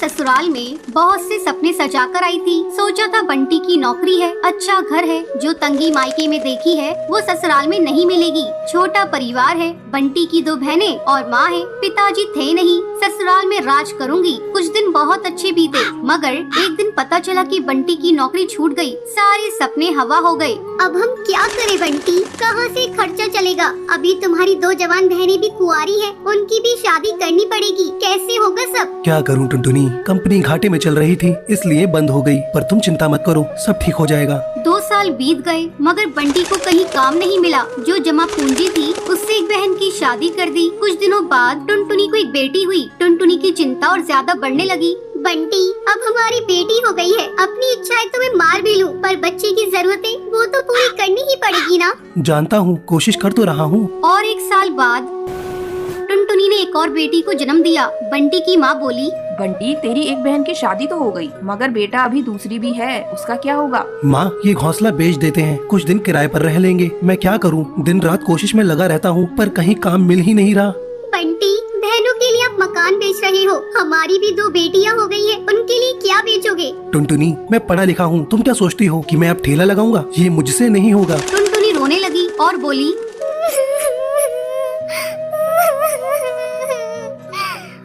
ससुराल में बहुत से सपने सजा कर आई थी। सोचा था बंटी की नौकरी है, अच्छा घर है, जो तंगी मायके में देखी है वो ससुराल में नहीं मिलेगी। छोटा परिवार है, बंटी की 2 बहनें और माँ है, पिताजी थे नहीं, ससुराल में राज करूंगी। कुछ दिन बहुत अच्छे बीते, मगर एक दिन पता चला कि बंटी की नौकरी छूट गई। सारे सपने हवा हो गए। अब हम क्या करें बंटी, कहाँ से खर्चा चलेगा? अभी तुम्हारी 2 जवान बहनें भी कुंवारी हैं, उनकी भी शादी करनी पड़ेगी, कैसे होगा सब? क्या करूं टुनटुनी, कंपनी घाटे में चल रही थी इसलिए बंद हो गई, पर तुम चिंता मत करो, सब ठीक हो जाएगा। 2 साल बीत गए मगर बंटी को कहीं काम नहीं मिला। जो जमा पूंजी थी उससे एक बहन की शादी कर दी। कुछ दिनों बाद टुनटुनी को एक बेटी हुई। टुनटुनी की चिंता और ज्यादा बढ़ने लगी। बंटी, अब हमारी बेटी हो गई है, अपनी इच्छाएं तो मैं मार भी लूं, पर बच्चे की जरूरतें वो तो पूरी करनी ही पड़ेगी ना। जानता हूँ, कोशिश कर तो रहा हूँ। और 1 साल बाद टुनटुनी ने एक और बेटी को जन्म दिया। बंटी की माँ बोली, बंटी, तेरी एक बहन की शादी तो हो गई, मगर बेटा अभी दूसरी भी है, उसका क्या होगा? माँ, ये घोंसला बेच देते हैं, कुछ दिन किराए पर रह लेंगे। मैं क्या करूँ, दिन रात कोशिश में लगा रहता हूँ, पर कहीं काम मिल ही नहीं रहा। बंटी, बहनों के लिए आप मकान बेच रहे हो, हमारी भी 2 बेटियां हो गई है, उनके लिए क्या बेचोगे? टुनटुनी, मैं पढ़ा लिखा हूँ, तुम क्या सोचती हो कि मैं अब ठेला लगाऊंगा? ये मुझसे नहीं होगा। टुनटुनी रोने लगी और बोली,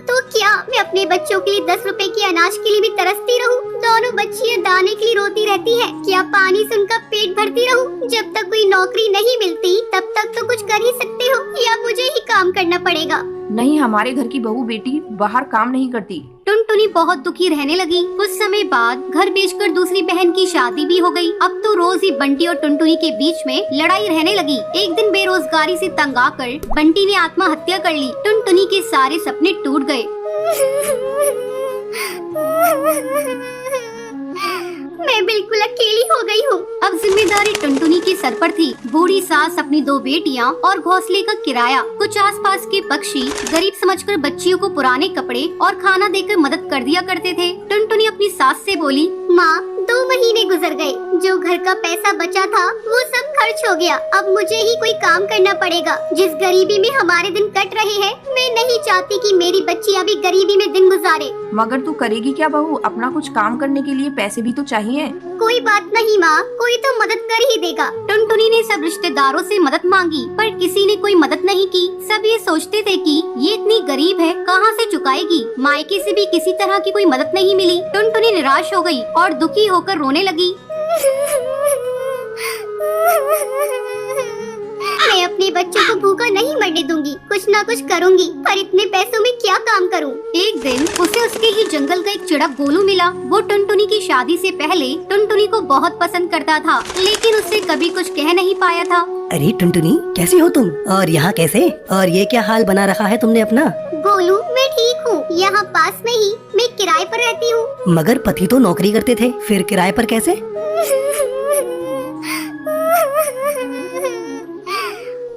तो क्या मैं अपने बच्चों के लिए 10 रुपए की अनाज के लिए भी तरसती रहूं? दोनों बच्चियां दाने के लिए रोती रहती हैं। क्या पानी से उनका पेट भरती रहूं? जब तक कोई नौकरी नहीं मिलती तब तक तो कुछ कर ही सकते हो, या मुझे ही काम करना पड़ेगा? नहीं, हमारे घर की बहू बेटी बाहर काम नहीं करती। टुनटुनी बहुत दुखी रहने लगी। कुछ समय बाद घर बेचकर दूसरी बहन की शादी भी हो गई। अब तो रोज ही बंटी और टुनटुनी के बीच में लड़ाई रहने लगी। एक दिन बेरोजगारी से तंग आकर बंटी ने आत्महत्या कर ली। टुनटुनी के सारे सपने टूट गए। मैं बिल्कुल अकेली हो गई हूँ। अब जिम्मेदारी टुनटुनी के सर पर थी। बूढ़ी सास, अपनी 2 बेटियां और घोंसले का किराया। कुछ आसपास के पक्षी गरीब समझकर बच्चियों को पुराने कपड़े और खाना देकर मदद कर दिया करते थे। टुनटुनी अपनी सास से बोली, माँ, 2 महीने गुजर गए, जो घर का पैसा बचा था वो सब खर्च हो गया। अब मुझे ही कोई काम करना पड़ेगा। जिस गरीबी में हमारे दिन कट रहे हैं, मैं नहीं चाहती कि मेरी बच्चियां भी गरीबी में दिन गुजारे। मगर तू करेगी क्या बहू? अपना कुछ काम करने के लिए पैसे भी तो चाहिए। कोई बात नहीं माँ, कोई तो मदद कर ही देगा। टुनटुनी ने सब रिश्तेदारों से मदद मांगी, पर किसी ने कोई मदद नहीं की। सब ये सोचते थे कि ये इतनी गरीब है, कहाँ से चुकाएगी। मायके से भी किसी तरह की कोई मदद नहीं मिली। टुनटुनी निराश हो गई और दुखी होकर रोने लगी। मैं अपने बच्चों को भूखा नहीं मरने दूंगी, कुछ ना कुछ करूंगी, पर इतने पैसों में क्या काम करूं? एक दिन उसे उसके ही जंगल का एक चिड़प गोलू मिला। वो टुनटुनी की शादी से पहले टुनटुनी को बहुत पसंद करता था, लेकिन उससे कभी कुछ कह नहीं पाया था। अरे टुनटुनी, कैसी हो तुम? और यहाँ कैसे? और ये क्या हाल बना रखा है तुमने अपना? गोलू, मैं ठीक हूँ, यहाँ पास में ही मैं किराए पर रहती हूँ। मगर पति तो नौकरी करते थे, फिर किराए पर कैसे?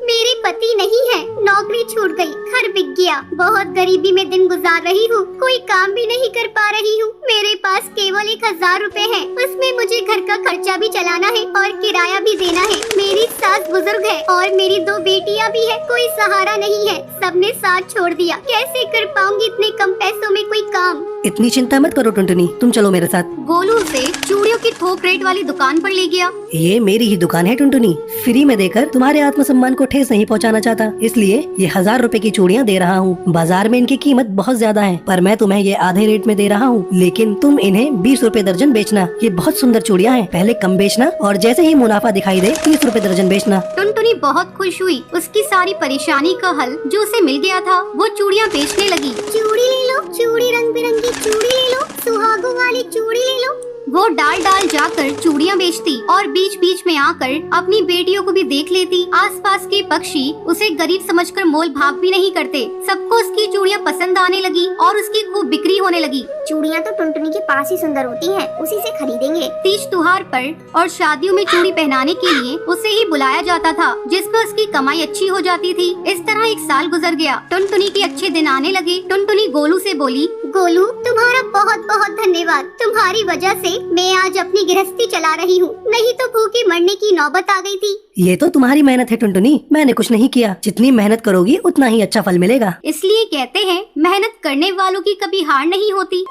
मेरे पति नहीं है, नौकरी छूट गई, घर बिक गया, बहुत गरीबी में दिन गुजार रही हूँ, कोई काम भी नहीं कर पा रही हूँ। मेरे पास केवल 1000 रुपए है, उसमें मुझे घर का खर्चा भी चलाना है और किराया भी देना है। मेरी सास बुजुर्ग है और मेरी 2 बेटियाँ भी है, कोई सहारा नहीं है, सबने साथ छोड़ दिया। कैसे कर पाऊंगी इतने कम पैसों में कोई काम? इतनी चिंता मत करो टुनटुनी, तुम चलो मेरे साथ। गोलू उसे चूड़ियों की थोक रेट वाली दुकान पर ले गया। ये मेरी ही दुकान है टुनटुनी, फ्री में देकर तुम्हारे आत्मसम्मान को ठेस नहीं पहुंचाना चाहता, इसलिए ये 1000 रुपए की चूड़ियाँ दे रहा हूँ। बाजार में इनकी कीमत बहुत ज्यादा है, पर मैं तुम्हें ये आधे रेट में दे रहा हूँ, लेकिन तुम इन्हें 20 रुपए दर्जन बेचना। ये बहुत सुंदर चूड़ियाँ हैं, पहले कम बेचना और जैसे ही मुनाफा दिखाई दे 30 रुपए दर्जन बेचना। टुनटुनी बहुत खुश हुई। उसकी सारी परेशानी का हल जो उसे मिल गया था, वो चूड़ियाँ बेचने लगी। चूड़ी ले लो, चूड़ी रंग बिरंगी चूड़ी ले लो, सुहागों वाली चूड़ी ले लो। वो डाल डाल जाकर चूड़ियाँ बेचती और बीच बीच में आकर अपनी बेटियों को भी देख लेती। आसपास के पक्षी उसे गरीब समझकर मोल भाव भी नहीं करते। सबको उसकी चूड़ियाँ पसंद आने लगी और उसकी खूब बिक्री होने लगी। चूड़ियाँ तो टुनटुनी के पास ही सुंदर होती हैं, उसी से खरीदेंगे। तीज त्योहार पर और शादियों में चूड़ी पहनाने के लिए उसे ही बुलाया जाता था, जिसमें उसकी कमाई अच्छी हो जाती थी। इस तरह 1 साल गुजर गया। टुनटुनी के अच्छे दिन आने लगे। टुनटुनी गोलू से बोली, गोलू, तुम्हारा बहुत बहुत धन्यवाद। तुम्हारी वजह से मैं आज अपनी गृहस्थी चला रही हूँ, नहीं तो भूखे मरने की नौबत आ गई थी। ये तो तुम्हारी मेहनत है टुनटुनी, मैंने कुछ नहीं किया। जितनी मेहनत करोगी उतना ही अच्छा फल मिलेगा। इसलिए कहते हैं मेहनत करने वालों की कभी हार नहीं होती।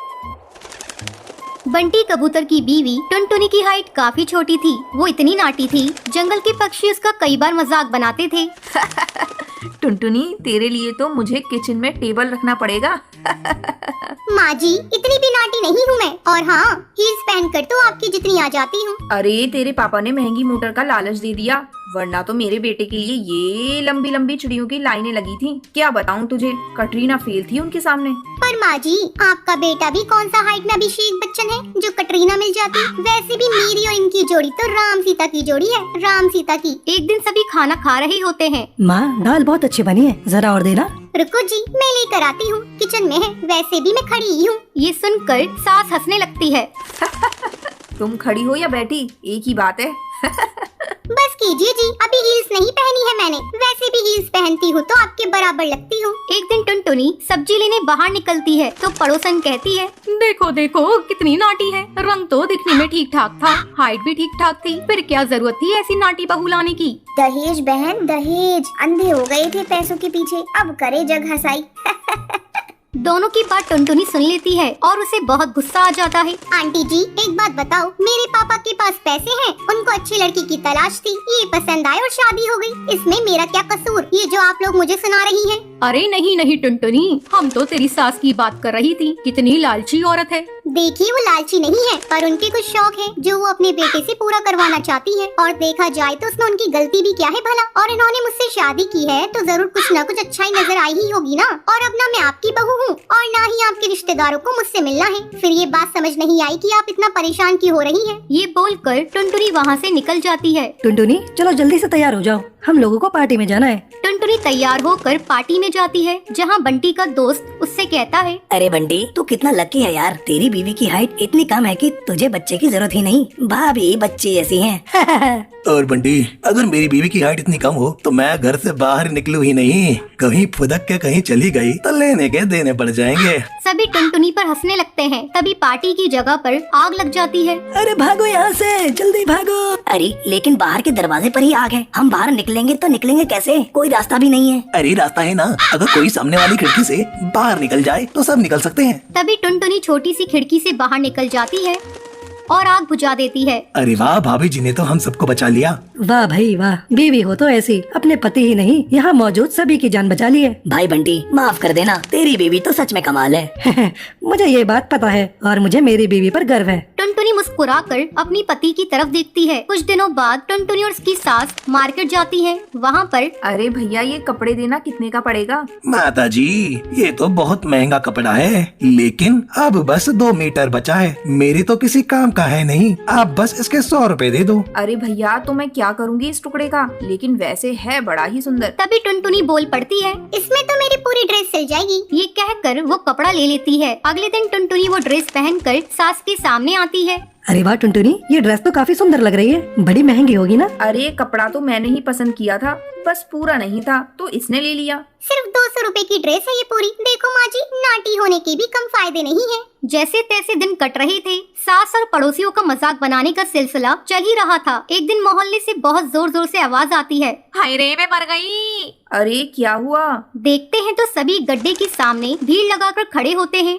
बंटी कबूतर की बीवी टुनटुनी की हाइट काफी छोटी थी। वो इतनी नाटी थी, जंगल के पक्षी उसका कई बार मजाक बनाते थे। टुनटुनी, तेरे लिए तो मुझे किचन में टेबल रखना पड़ेगा। माँ जी, इतनी भी नाटी नहीं हूँ मैं, और हाँ, हील्स पहनकर तो आपकी जितनी आ जाती हूँ। अरे तेरे पापा ने महंगी मोटर का लालच दे दिया, वरना तो मेरे बेटे के लिए ये लंबी लंबी चिड़ियों की लाइनें लगी थी। क्या बताऊं तुझे, कटरीना फेल थी उनके सामने। पर माँ जी, आपका बेटा भी कौन सा हाइट में अभिषेक बच्चन है जो कटरीना मिल जाती। वैसे भी मेरी और इनकी जोड़ी तो राम सीता की जोड़ी है, राम सीता की। एक दिन सभी खाना खा रहे होते हैं। माँ, दाल बहुत अच्छी बनी है, जरा और देना। रुको जी, मैं लेकर आती हूँ, किचन में है, वैसे भी मैं खड़ी ही हूँ। ये सुनकर सास हंसने लगती है। तुम खड़ी हो या बैठी, एक ही बात है। बस कीजिए जी, अभी हील्स नहीं पहनी है मैंने, वैसे भी हील्स पहनती हूँ तो आपके बराबर लगती हूँ। एक दिन टुनटुनी सब्जी लेने बाहर निकलती है तो पड़ोसन कहती है, देखो देखो कितनी नाटी है। रंग तो दिखने में ठीक ठाक था, हाइट भी ठीक ठाक थी, फिर क्या जरूरत थी ऐसी नाटी बहू लाने की। दहेज बहन दहेज, अंधे हो गए थे पैसों के पीछे, अब करे जग हंसाई। दोनों की बात टुनटुनी सुन लेती है और उसे बहुत गुस्सा आ जाता है। आंटी जी, एक बात बताओ, मेरे पापा के पास पैसे हैं, उनको अच्छी लड़की की तलाश थी, ये पसंद आए और शादी हो गई, इसमें मेरा क्या कसूर, ये जो आप लोग मुझे सुना रही हैं? अरे नहीं नहीं टुनटुनी, हम तो तेरी सास की बात कर रही थी, कितनी लालची औरत है। देखिए, वो लालची नहीं है, पर उनके कुछ शौक है जो वो अपने बेटे से पूरा करवाना चाहती है, और देखा जाए तो उसमें उनकी गलती भी क्या है भला। और इन्होंने मुझसे शादी की है तो जरूर कुछ न कुछ अच्छाई नजर आई ही होगी ना। और अब ना मैं आपकी बहू हूँ और ना ही आपके रिश्तेदारों को मुझसे मिलना है। फिर ये बात समझ नहीं आई कि आप इतना परेशान क्यों हो रही हैं। ये बोलकर टुनटुनी वहाँ से निकल जाती है। टुनटुनी, चलो जल्दी से तैयार हो जाओ, हम लोगों को पार्टी में जाना है। टुनटुनी तैयार होकर पार्टी में जाती है, जहाँ बंटी का दोस्त उससे कहता है, अरे बंटी, तू कितना लकी है यार, तेरी बीवी की हाइट इतनी कम है कि तुझे बच्चे की जरूरत ही नहीं, भाभी बच्चे ऐसी हैं। और बंटी, अगर मेरी बीवी की हाइट इतनी कम हो तो मैं घर से बाहर निकलूं ही नहीं, कहीं फुदक के कहीं चली गई तो लेने के देने पड़ जाएंगे। सभी टुनटुनी पर हंसने लगते हैं। तभी पार्टी की जगह पर आग लग जाती है। अरे भागो यहाँ से, जल्दी भागो। अरे लेकिन बाहर के दरवाजे पर ही आग है, हम बाहर निकलेंगे तो निकलेंगे कैसे, कोई रास्ता भी नहीं है। अरे रास्ता है ना, अगर कोई सामने वाली खिड़की से बाहर निकल जाए तो सब निकल सकते हैं। तभी टुनटुनी छोटी सी खिड़की से बाहर निकल जाती है और आग बुझा देती है। अरे वाह, भाभी जी ने तो हम सबको बचा लिया। वाह भाई वाह, बीवी हो तो ऐसी, अपने पति ही नहीं यहाँ मौजूद सभी की जान बचा ली है। भाई बंटी, माफ कर देना, तेरी बीवी तो सच में कमाल है। मुझे ये बात पता है और मुझे मेरी बीवी पर गर्व है। टुनटुनी मुस्कुराकर अपनी पति की तरफ देखती है। कुछ दिनों बाद टुनटुनी और उसकी सास मार्केट जाती है। वहाँ पर, अरे भैया, ये कपड़े देना कितने का पड़ेगा? माता जी, ये तो बहुत महंगा कपड़ा है, लेकिन अब बस 2 मीटर बचा है, मेरी तो किसी काम का है नहीं, आप बस इसके 100 रुपए दे दो। अरे भैया, तो मैं क्या करूँगी इस टुकड़े का, लेकिन वैसे है बड़ा ही सुंदर। तभी टुनटुनी बोल पड़ती है, इसमें तो मेरी पूरी ड्रेस सिल जाएगी। ये कहकर वो कपड़ा ले लेती है। अगले दिन टुनटुनी वो ड्रेस पहनकर सास के सामने आती है। अरे वाह टुनटुनी, ये ड्रेस तो काफी सुंदर लग रही है, बड़ी महंगी होगी ना? अरे कपड़ा तो मैंने ही पसंद किया था, बस पूरा नहीं था तो इसने ले लिया। सिर्फ 200 रुपए की ड्रेस है ये पूरी। देखो माँ जी, नाटी होने के भी कम फायदे नहीं है। जैसे तैसे दिन कट रहे थे। सास और पड़ोसियों का मजाक बनाने का सिलसिला चल ही रहा था। एक दिन मोहल्ले से बहुत जोर जोर से आवाज आती है, हाय रे मैं मर गई। अरे क्या हुआ? देखते हैं तो सभी गड्ढे के सामने भीड़ लगाकर खड़े होते हैं।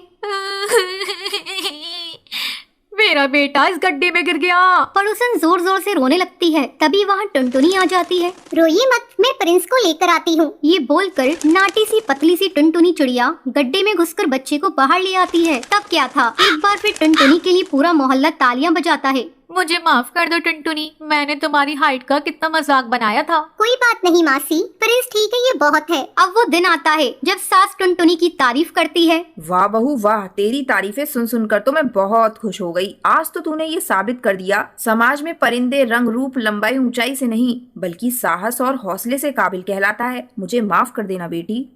मेरा बेटा इस गड्ढे में गिर गया। पड़ोसन जोर जोर से रोने लगती है। तभी वहाँ टुनटुनी आ जाती है। रोइए मत, मैं प्रिंस को लेकर आती हूँ। ये बोलकर नाटी सी पतली सी टुनटुनी चिड़िया गड्ढे में घुसकर बच्चे को बाहर ले आती है। तब क्या था, एक बार फिर टुनटुनी के लिए पूरा मोहल्ला तालियां बजाता है। मुझे माफ कर दो टुनटुनी, मैंने तुम्हारी हाइट का कितना मजाक बनाया था। कोई बात नहीं मासी, प्रिंस ठीक है, ये बहुत है। अब वो दिन आता है जब सास टुनटुनी की तारीफ करती है। वाह बहू वाह, तेरी तारीफें सुन सुनकर तो मैं बहुत खुश हो गई। आज तो तूने ये साबित कर दिया, समाज में परिंदे रंग रूप लंबाई ऊंचाई से नहीं बल्कि साहस और हौसले से काबिल कहलाता है। मुझे माफ कर देना बेटी।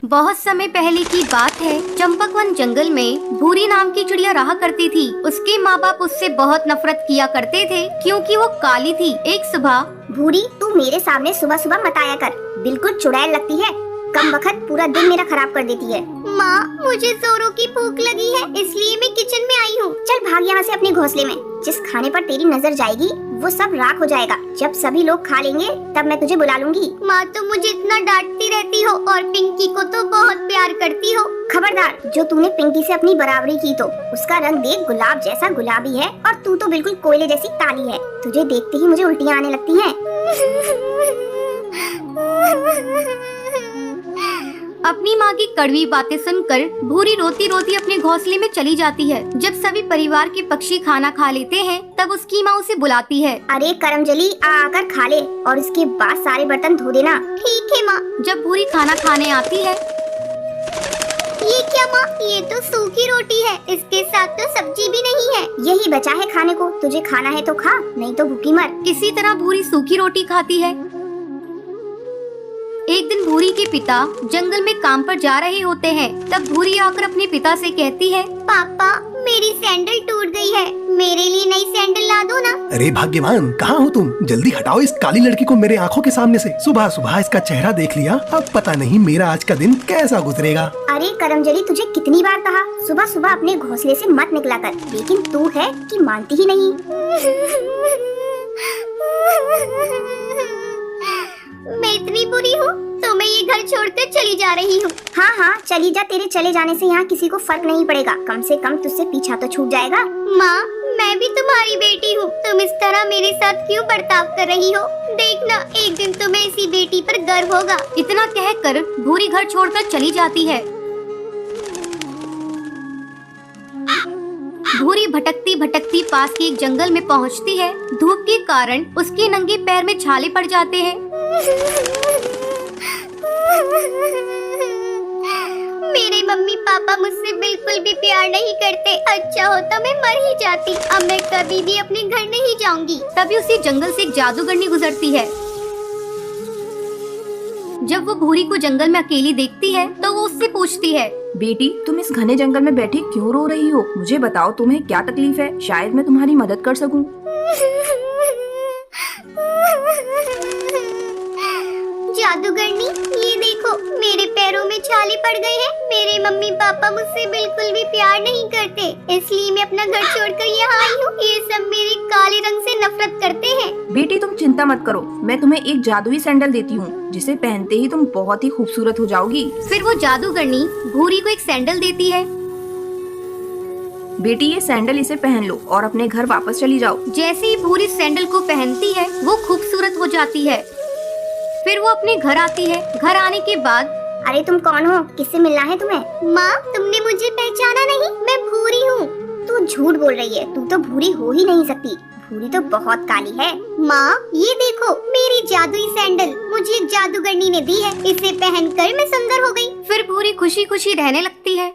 बहुत समय पहले की बात है। चंपकवन जंगल में भूरी नाम की चिड़िया रहा करती थी। उसके माँ बाप उससे बहुत नफरत किया करते थे क्योंकि वो काली थी। एक सुबह, भूरी तू मेरे सामने सुबह सुबह मत आया कर, बिल्कुल चुड़ैल लगती है, कम वक्त पूरा दिन मेरा खराब कर देती है। माँ, मुझे जोरों की भूख लगी है, इसलिए मैं किचन में आई हूँ। चल भाग यहाँ से अपने घोंसले में। जिस खाने पर तेरी नजर जाएगी वो सब राख हो जाएगा। जब सभी लोग खा लेंगे तब मैं तुझे बुला लूंगी। माँ तो मुझे इतना डांटती रहती हो और पिंकी को तो बहुत प्यार करती हो। खबरदार, जो तूने पिंकी से अपनी बराबरी की तो उसका रंग देख गुलाब जैसा गुलाबी है और तू तो बिल्कुल कोयले जैसी काली है। तुझे देखते ही मुझे उल्टियाँ आने लगती हैं। अपनी माँ की कड़वी बातें सुनकर भूरी रोती रोती अपने घोंसले में चली जाती है। जब सभी परिवार के पक्षी खाना खा लेते हैं तब उसकी माँ उसे बुलाती है। अरे करमजली, आकर खा ले और इसके बाद सारे बर्तन धो देना। ठीक है माँ। जब भूरी खाना खाने आती है, ये क्या माँ, ये तो सूखी रोटी है, इसके साथ तो सब्जी भी नहीं है। यही बचा है खाने को, तुझे खाना है तो खा, नहीं तो भूखी मर। इसी तरह भूरी सूखी रोटी खाती है। एक दिन भूरी के पिता जंगल में काम पर जा रहे होते हैं। तब भूरी आकर अपने पिता से कहती है, पापा मेरी सैंडल टूट गई है, मेरे लिए नई सैंडल ला दो ना। अरे भाग्यवान, कहाँ हो तुम? जल्दी हटाओ इस काली लड़की को मेरे आंखों के सामने से। सुबह सुबह इसका चेहरा देख लिया, अब पता नहीं मेरा आज का दिन कैसा गुजरेगा। अरे करमजली, तुझे कितनी बार कहा सुबह सुबह अपने घोंसले से मत निकला कर, लेकिन तू है कि मानती ही नहीं। मैं इतनी बुरी हूँ तो मैं ये घर छोड़कर चली जा रही हूँ। हाँ हाँ चली जा, तेरे चले जाने से यहाँ किसी को फर्क नहीं पड़ेगा। कम से कम तुझसे पीछा तो छूट जाएगा। माँ, मैं भी तुम्हारी बेटी हूँ, तुम इस तरह मेरे साथ क्यों बर्ताव कर रही हो? देखना, एक दिन तुम्हें इसी बेटी पर गर्व होगा। इतना कहकर भूरी घर छोड़कर चली जाती है। भूरी भटकती भटकती पास के एक जंगल में पहुंचती है। धूप के कारण उसके नंगे पैर में छाले पड़ जाते हैं। मेरे मम्मी पापा मुझसे बिल्कुल भी प्यार नहीं करते। अच्छा होता मैं मर ही जाती। अब मैं कभी भी अपने घर नहीं जाऊंगी। तभी उसी जंगल से एक जादूगरनी गुजरती है। जब वो भूरी को जंगल में अकेली देखती है तो वो उससे पूछती है, बेटी, तुम इस घने जंगल में बैठी क्यों रो रही हो? मुझे बताओ तुम्हें क्या तकलीफ है, शायद मैं तुम्हारी मदद कर सकूं। जादूगरनी, ये देखो मेरे पैरों में छाले पड़ गए हैं। मेरे मम्मी पापा मुझसे बिल्कुल भी प्यार नहीं करते, इसलिए मैं अपना घर छोड़कर यहाँ आई हूँ। ये सब मेरे काले रंग से नफरत करते हैं। बेटी, तुम चिंता मत करो, मैं तुम्हें एक जादुई सैंडल देती हूँ, जिसे पहनते ही तुम बहुत ही खूबसूरत हो जाओगी। फिर वो जादूगरनी भूरी को एक सैंडल देती है। बेटी, ये सैंडल इसे पहन लो और अपने घर वापस चली जाओ। जैसे ही भूरी सैंडल को पहनती है वो खूबसूरत हो जाती है। फिर वो अपने घर आती है। घर आने के बाद, अरे तुम कौन हो, किससे मिलना है तुम्हें? माँ, तुमने मुझे पहचाना नहीं? मैं भूरी हूँ। तू झूठ बोल रही है, तू तो भूरी हो ही नहीं सकती। भूरी तो बहुत काली है। माँ, ये देखो मेरी जादुई सैंडल मुझे एक जादूगरनी ने दी है। इसे पहनकर मैं सुंदर हो गई। फिर भूरी खुशी खुशी रहने लगती है।